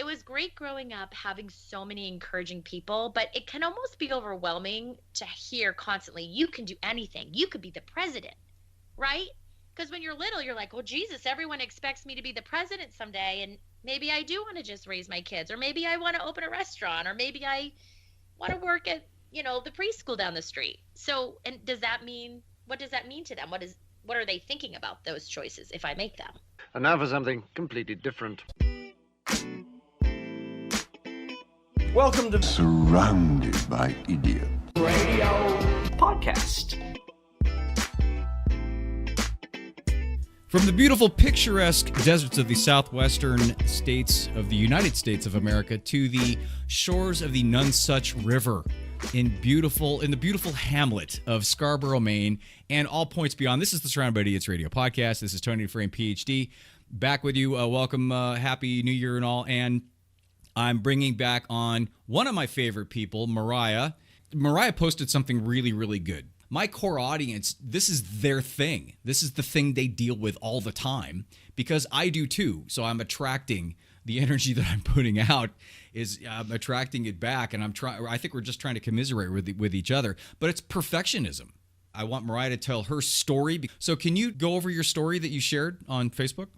was great growing up having so many encouraging people, but it can almost be overwhelming to hear constantly, you can do anything. You could be the president, right? Because when you're little, you're like, well, Jesus, everyone expects me to be the president someday. And maybe I do want to just raise my kids, or maybe I want to open a restaurant, or maybe I want to work at, the preschool down the street. So, and what does that mean to them? What are they thinking about those choices if I make them? And now for something completely different. Welcome to Surrounded by Idiots Radio Podcast. From the beautiful, picturesque deserts of the southwestern states of the United States of America to the shores of the Nonsuch River in the beautiful hamlet of Scarborough, Maine, and all points beyond. This is the Surrounded by Idiots Radio Podcast. This is Tony Frame, PhD, back with you. Welcome, Happy New Year and all. And I'm bringing back on one of my favorite people, Mariah. Mariah posted something really, really good. My core audience, this is their thing. This is the thing they deal with all the time because I do too. So I'm attracting the energy that I'm putting out I'm attracting it back, and I think we're just trying to commiserate with each other. But it's perfectionism. I want Mariah to tell her story. So can you go over your story that you shared on Facebook?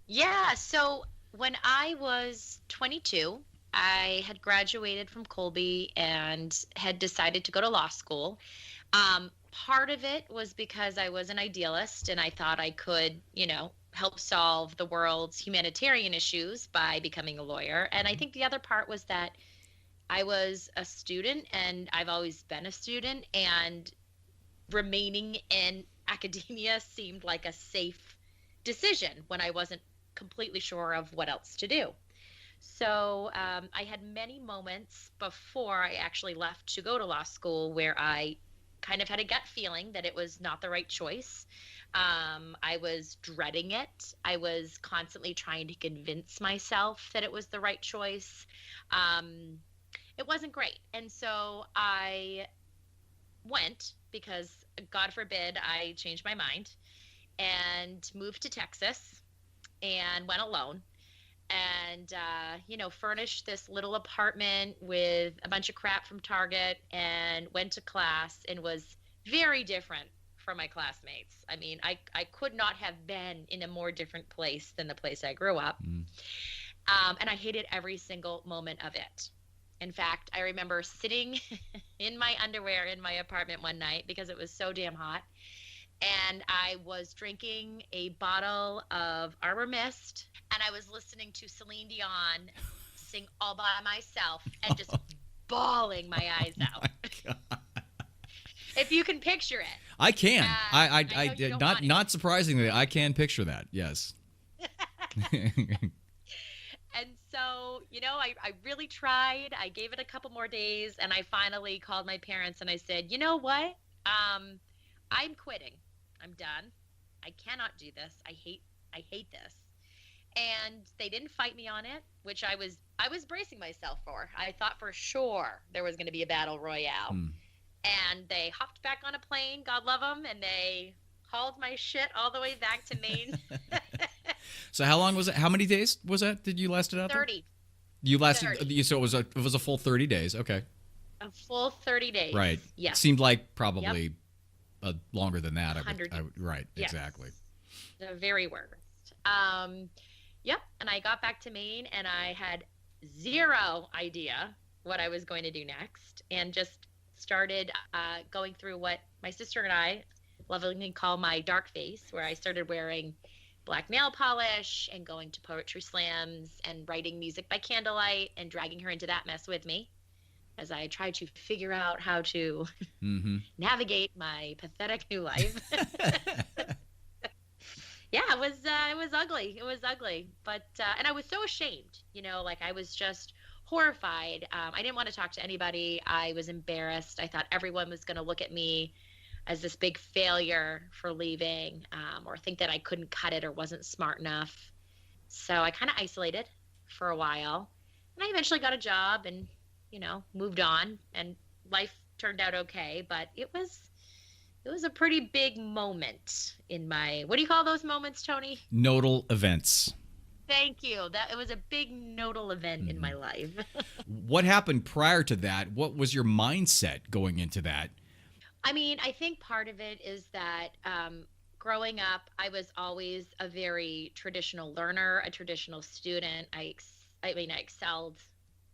Yeah. So when I was 22, I had graduated from Colby and had decided to go to law school. Part of it was because I was an idealist and I thought I could, help solve the world's humanitarian issues by becoming a lawyer. And I think the other part was that I was a student and I've always been a student, and remaining in academia seemed like a safe decision when I wasn't completely sure of what else to do. So I had many moments before I actually left to go to law school where I kind of had a gut feeling that it was not the right choice. I was dreading it. I was constantly trying to convince myself that it was the right choice. It wasn't great. And so I went because, God forbid, I changed my mind and moved to Texas and went alone. And, furnished this little apartment with a bunch of crap from Target and went to class and was very different from my classmates. I mean, I could not have been in a more different place than the place I grew up. And I hated every single moment of it. In fact, I remember sitting in my underwear in my apartment one night because it was so damn hot. And I was drinking a bottle of Arbor Mist, and I was listening to Celine Dion sing All By Myself and just bawling my eyes out. My God. If you can picture it. I can. I not surprisingly, I can picture that. Yes. And so, I really tried. I gave it a couple more days, and I finally called my parents and I said, you know what? I'm quitting. I'm done. I cannot do this. I hate this. And they didn't fight me on it, which I was bracing myself for. I thought for sure there was going to be a battle royale. And they hopped back on a plane, God love them, and they hauled my shit all the way back to Maine. So how long was it? How many days was that? Did you last it out 30. There? You lasted 30. So it was a full 30 days. Okay. A full 30 days. Right. Yeah. Seemed like probably longer than that. 100 days. Right. Yes. Exactly. The very worst. Yep. And I got back to Maine and I had zero idea what I was going to do next, and just started going through what my sister and I lovingly call my dark phase, where I started wearing black nail polish and going to poetry slams and writing music by candlelight and dragging her into that mess with me as I tried to figure out how to navigate my pathetic new life. Yeah, it was ugly. It was ugly. But, and I was so ashamed, I was just horrified. I didn't want to talk to anybody. I was embarrassed. I thought everyone was going to look at me as this big failure for leaving, or think that I couldn't cut it or wasn't smart enough. So I kind of isolated for a while, and I eventually got a job and, moved on, and life turned out okay. But it was a pretty big moment in my, what do you call those moments, Tony? Nodal events. Thank you. That it was a big nodal event in my life. What happened prior to that? What was your mindset going into that? I mean, I think part of it is that growing up, I was always a very traditional learner, a traditional student. I mean, I excelled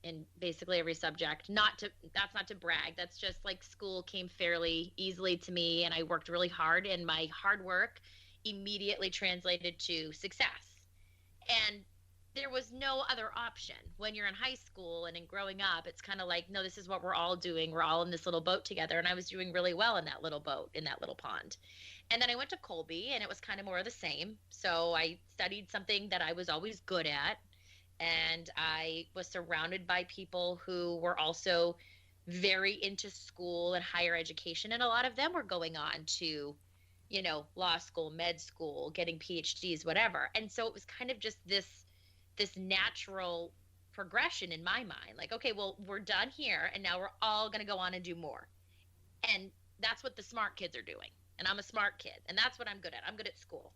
in basically every subject. That's not to brag. That's just like school came fairly easily to me, and I worked really hard, and my hard work immediately translated to success. And there was no other option when you're in high school and in growing up. It's kind of like, no, this is what we're all doing. We're all in this little boat together, and I was doing really well in that little boat, in that little pond. And then I went to Colby, and it was kind of more of the same. So I studied something that I was always good at, and I was surrounded by people who were also very into school and higher education, and a lot of them were going on to, law school, med school, getting PhDs, whatever. And so it was kind of just this natural progression in my mind. Like, okay, well, we're done here, and now we're all going to go on and do more. And that's what the smart kids are doing. And I'm a smart kid, and that's what I'm good at. I'm good at school.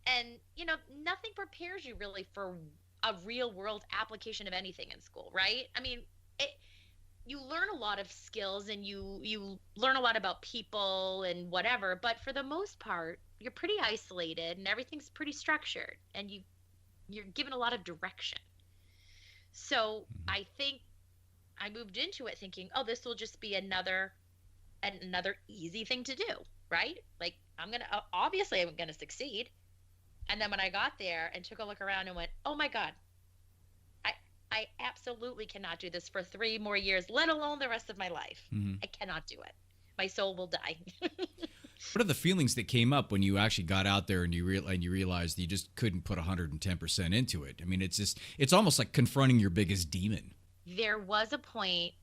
And nothing prepares you really for a real world application of anything in school, right? I mean, it, you learn a lot of skills, and you learn a lot about people and whatever, but for the most part you're pretty isolated, and everything's pretty structured, and you're given a lot of direction. So I think I moved into it thinking, oh, this will just be another easy thing to do, right? Like, obviously I'm gonna succeed. And then when I got there and took a look around and went, oh my God, I absolutely cannot do this for 3 more years, let alone the rest of my life. I cannot do it. My soul will die. What are the feelings that came up when you actually got out there and you realized you just couldn't put 110% into it? I mean, it's almost like confronting your biggest demon. There was a point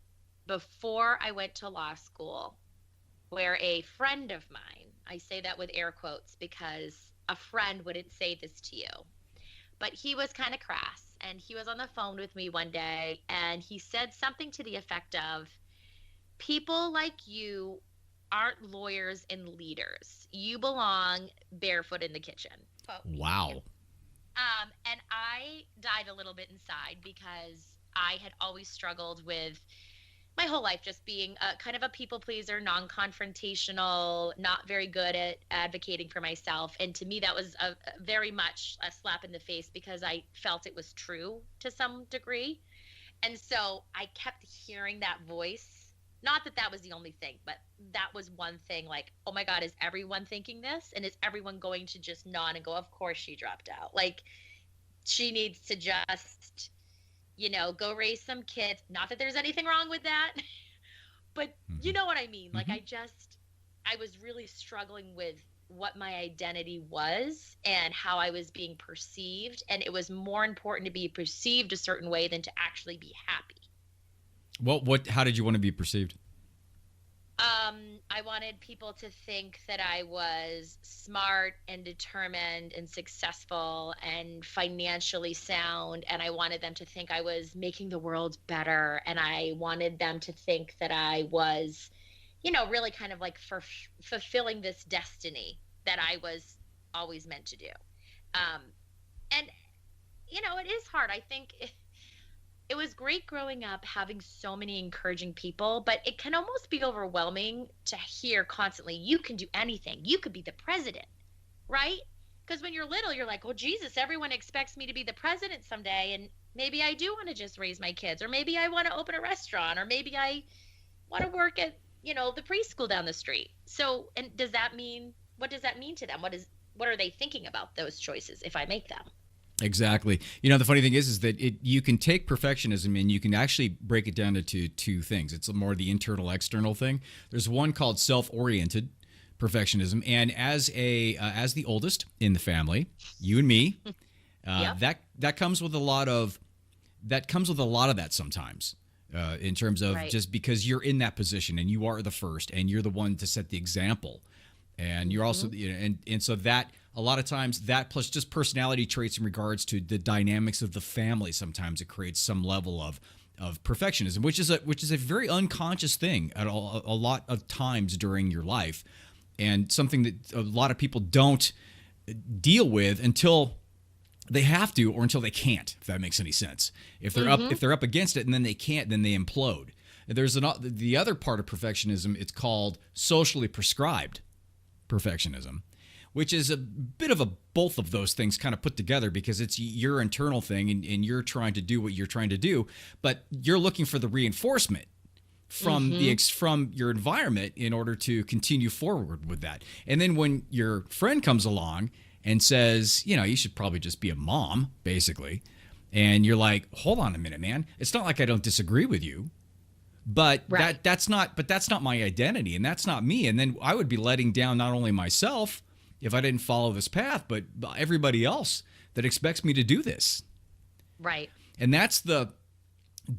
before I went to law school where a friend of mine, I say that with air quotes because a friend wouldn't say this to you, but he was kind of crass, and he was on the phone with me one day, and he said something to the effect of, people like you aren't lawyers and leaders. You belong barefoot in the kitchen. Quote me. Wow. And I died a little bit inside because I had always struggled with my whole life just being a kind of a people pleaser, non-confrontational, not very good at advocating for myself. And to me, that was a very much a slap in the face because I felt it was true to some degree. And so I kept hearing that voice. Not that that was the only thing, but that was one thing, like, oh my God, is everyone thinking this? And is everyone going to just nod and go, of course she dropped out. Like, she needs to just, go raise some kids. Not that there's anything wrong with that, but you know what I mean? Like, I was really struggling with what my identity was and how I was being perceived. And it was more important to be perceived a certain way than to actually be happy. How did you want to be perceived? I wanted people to think that I was smart and determined and successful and financially sound, and I wanted them to think I was making the world better, and I wanted them to think that I was, really kind of like fulfilling this destiny that I was always meant to do. And it is hard. I think it was great growing up having so many encouraging people, but it can almost be overwhelming to hear constantly, you can do anything. You could be the president, right? Because when you're little, you're like, oh, Jesus, everyone expects me to be the president someday. And maybe I do want to just raise my kids, or maybe I want to open a restaurant, or maybe I want to work at, the preschool down the street. So, and what does that mean to them? What are they thinking about those choices if I make them? Exactly. The funny thing is that you can take perfectionism and you can actually break it down into 2 things. It's more the internal external thing. There's one called self-oriented perfectionism, and as the oldest in the family, you and me, Yep. that comes with a lot of that sometimes. In terms of Right. just because you're in that position and you are the first and you're the one to set the example, and you're also and so that a lot of times that plus just personality traits in regards to the dynamics of the family, sometimes it creates some level of perfectionism, which is a very unconscious thing at all, a lot of times during your life, and something that a lot of people don't deal with until They have to, or until they can't, if that makes any sense. If they're up against it and then they can't, then they implode. There's the other part of perfectionism. It's called socially prescribed perfectionism, which is a bit of a both of those things kind of put together, because it's your internal thing and you're trying to do what you're trying to do, but you're looking for the reinforcement from from your environment in order to continue forward with that. And then when your friend comes along and says, you should probably just be a mom, basically, and you're like, hold on a minute, man, it's not like I don't disagree with you. But Right. that's not my identity, and that's not me. And then I would be letting down not only myself if I didn't follow this path, but everybody else that expects me to do this. Right. And that's the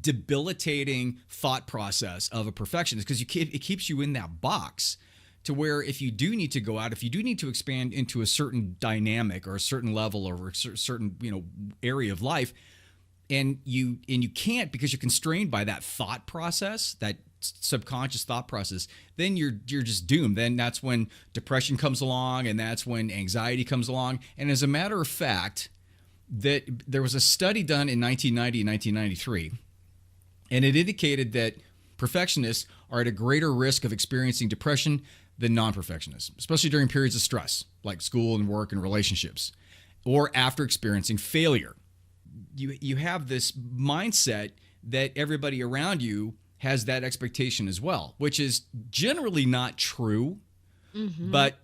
debilitating thought process of a perfectionist, because it keeps you in that box to where if you do need to go out, if you do need to expand into a certain dynamic or a certain level or a certain area of life, and you can't because you're constrained by that thought process, that subconscious thought process, then you're just doomed. Then that's when depression comes along, and that's when anxiety comes along. And as a matter of fact, that there was a study done in 1990 and 1993, and it indicated that perfectionists are at a greater risk of experiencing depression than non-perfectionists, especially during periods of stress like school and work and relationships, or after experiencing failure. You have this mindset that everybody around you has that expectation as well, which is generally not true, but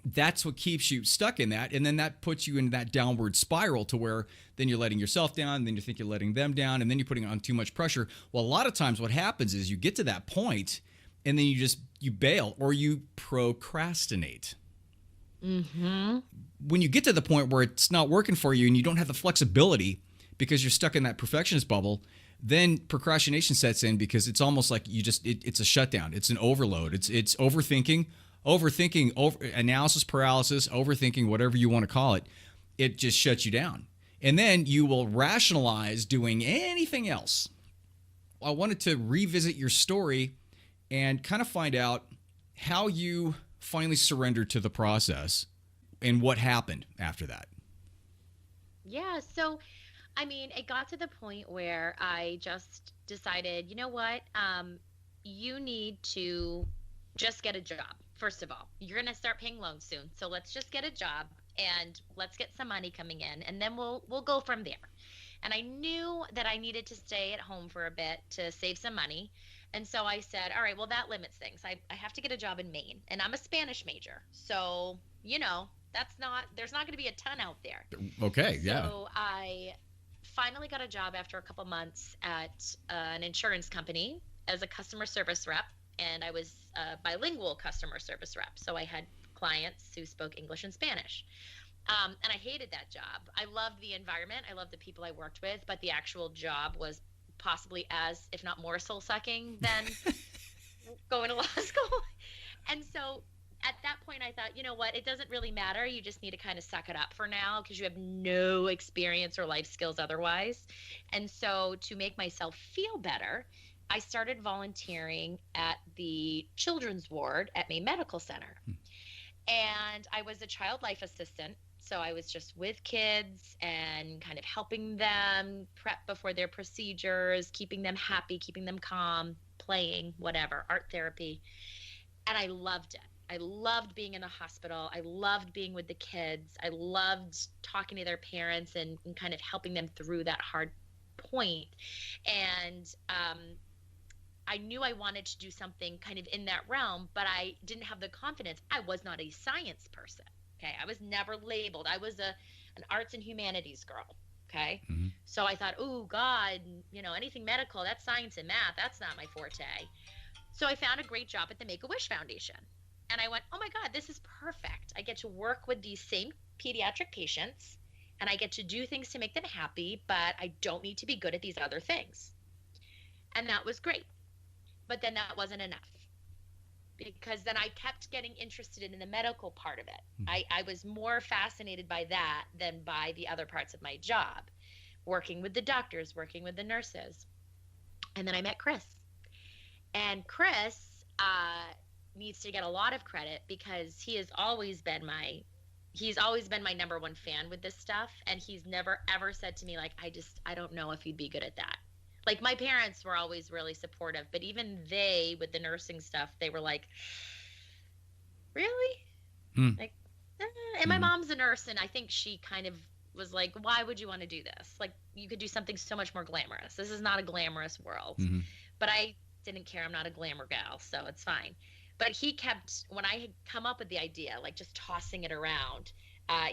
that's what keeps you stuck in that. And then that puts you in that downward spiral to where then you're letting yourself down, and then you think you're letting them down, and then you're putting on too much pressure. Well, a lot of times what happens is you get to that point and then you bail or you procrastinate. When you get to the point where it's not working for you and you don't have the flexibility because you're stuck in that perfectionist bubble, then procrastination sets in, because it's almost like it's a shutdown. It's an overload. It's overthinking, analysis paralysis, overthinking, whatever you want to call it. It just shuts you down. And then you will rationalize doing anything else. I wanted to revisit your story and kind of find out how you finally surrendered to the process and what happened after that. Yeah. So, I mean, it got to the point where I just decided, you know what? You need to just get a job. First of all, you're going to start paying loans soon. So let's just get a job and let's get some money coming in, and then we'll go from there. And I knew that I needed to stay at home for a bit to save some money. And so I said, all right, well, that limits things. I have to get a job in Maine, and I'm a Spanish major. So, there's not going to be a ton out there. Okay, yeah. So I finally got a job after a couple months at an insurance company as a customer service rep. And I was a bilingual customer service rep. So I had clients who spoke English and Spanish. And I hated that job. I loved the environment. I loved the people I worked with, but the actual job was possibly as, if not more, soul-sucking than going to law school. And so at that point, I thought, you know what? It doesn't really matter. You just need to kind of suck it up for now because you have no experience or life skills otherwise. And so to make myself feel better, I started volunteering at the children's ward at Maine Medical Center. And I was a child life assistant. So I was just with kids and kind of helping them prep before their procedures, keeping them happy, keeping them calm, playing, whatever, art therapy. And I loved it. I loved being in the hospital. I loved being with the kids. I loved talking to their parents and kind of helping them through that hard point. And I knew I wanted to do something kind of in that realm, but I didn't have the confidence. I was not a science person. Okay. I was never labeled. I was an arts and humanities girl. Okay. Mm-hmm. So I thought, oh God, anything medical, that's science and math. That's not my forte. So I found a great job at the Make-A-Wish Foundation. And I went, oh my God, this is perfect. I get to work with these same pediatric patients and I get to do things to make them happy, but I don't need to be good at these other things. And that was great. But then that wasn't enough, because then I kept getting interested in the medical part of it. I was more fascinated by that than by the other parts of my job, working with the doctors, working with the nurses. And then I met Chris. And Chris needs to get a lot of credit because he has always been my he's always been my number one fan with this stuff, and he's never ever said to me like, I don't know if you'd be good at that. Like, my parents were always really supportive, but even they, with the nursing stuff, they were like, really? Hmm. Like, and my mom's a nurse, and I think she kind of was like, why would you want to do this? Like, you could do something so much more glamorous. This is not a glamorous world. But I didn't care. I'm not a glamour gal, so it's fine. But he kept, when I had come up with the idea, like just tossing it around,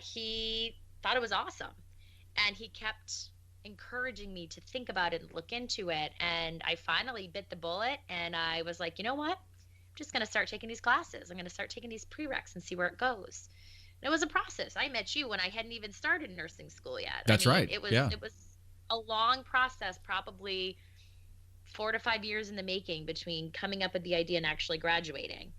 he thought it was awesome. And he kept encouraging me to think about it and look into it. And I finally bit the bullet, and I was like, you know what? I'm just going to start taking these classes. I'm going to start taking these prereqs and see where it goes. And it was a process. I met you when I hadn't even started nursing school yet. That's right. It was Yeah. it was a long process, probably 4 to 5 years in the making between coming up with the idea and actually graduating.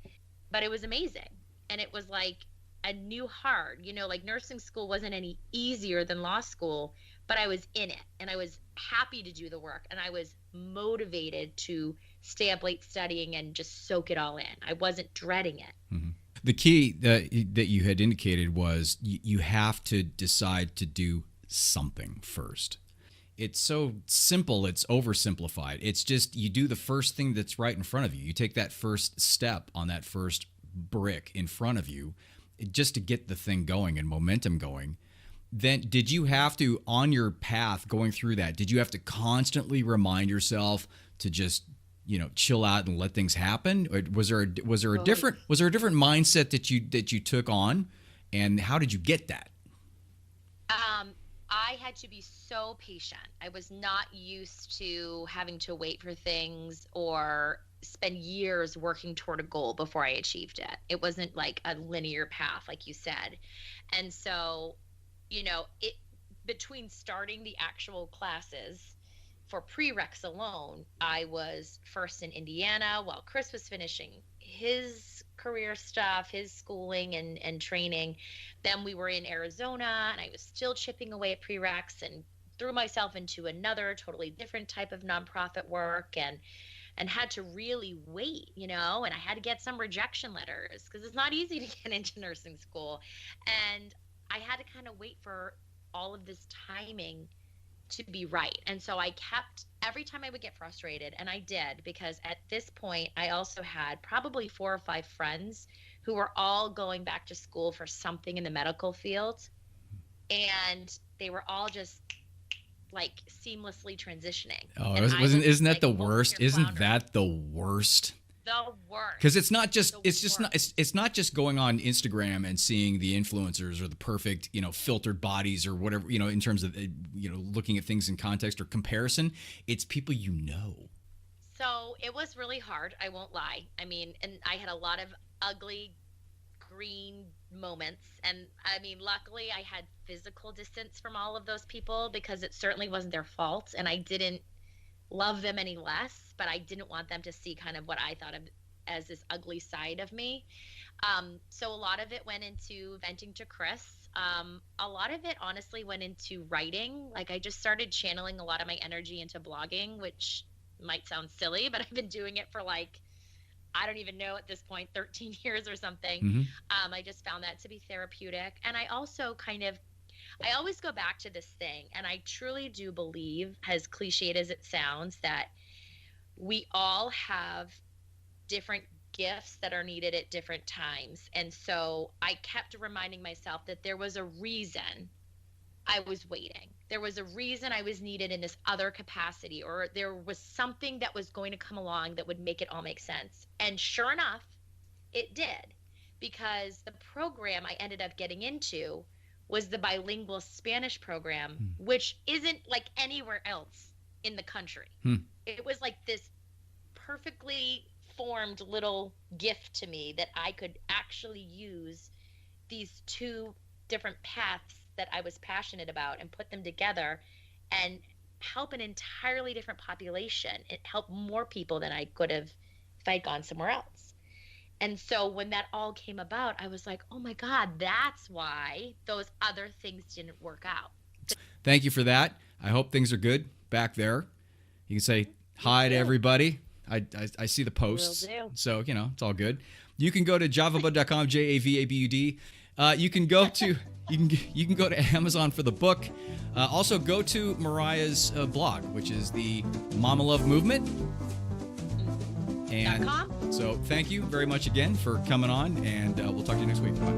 But it was amazing. And it was like a new hard, like nursing school wasn't any easier than law school, but I was in it and I was happy to do the work and I was motivated to stay up late studying and just soak it all in. I wasn't dreading it. The key that you had indicated was you have to decide to do something first. It's so simple, it's oversimplified. It's just you do the first thing that's right in front of you. You take that first step on that first brick in front of you just to get the thing going and momentum going. Then did you have to, on your path going through that, did you have to constantly remind yourself to just chill out and let things happen? Or was there a different mindset that you took on, and how did you get that? I had to be so patient. I was not used to having to wait for things or spend years working toward a goal before I achieved it. It wasn't like a linear path, like you said. And so, it between starting the actual classes for prereqs alone, I was first in Indiana while Chris was finishing his career stuff, his schooling and training. Then we were in Arizona, and I was still chipping away at prereqs and threw myself into another totally different type of nonprofit work and had to really wait, and I had to get some rejection letters because it's not easy to get into nursing school. And I had to kind of wait for all of this timing to be right. And so I kept, every time I would get frustrated, and I did, because at this point I also had probably 4 or 5 friends who were all going back to school for something in the medical field, and they were all just like seamlessly transitioning. Oh, isn't that the worst? Isn't that the worst? The worst. Because it's not just it's not just going on Instagram and seeing the influencers or the perfect filtered bodies or whatever in terms of looking at things in context or comparison. It's people So it was really hard, I won't lie. And I had a lot of ugly green moments, and luckily I had physical distance from all of those people because it certainly wasn't their fault, and I didn't love them any less, but I didn't want them to see kind of what I thought of as this ugly side of me. So a lot of it went into venting to Chris. A lot of it honestly went into writing. Like, I just started channeling a lot of my energy into blogging, which might sound silly, but I've been doing it for I don't even know at this point, 13 years or something. I just found that to be therapeutic. And I also I always go back to this thing, and I truly do believe, as cliched as it sounds, that we all have different gifts that are needed at different times. And so I kept reminding myself that there was a reason I was waiting. There was a reason I was needed in this other capacity, or there was something that was going to come along that would make it all make sense. And sure enough, it did, because the program I ended up getting into was the bilingual Spanish program, which isn't like anywhere else in the country. It was like this perfectly formed little gift to me that I could actually use these 2 different paths that I was passionate about and put them together and help an entirely different population. It helped more people than I could have if I'd gone somewhere else. And so when that all came about, I was like, oh my God, that's why those other things didn't work out. Thank you for that. I hope things are good back there. You can say hi to everybody. I see the posts. Will do. So, it's all good. You can go to javabud.com, JAVABUD. You can go to you can go to Amazon for the book. Also, go to Mariah's blog, which is the Mama Love Movement. And .com. so, thank you very much again for coming on, and we'll talk to you next week. Bye.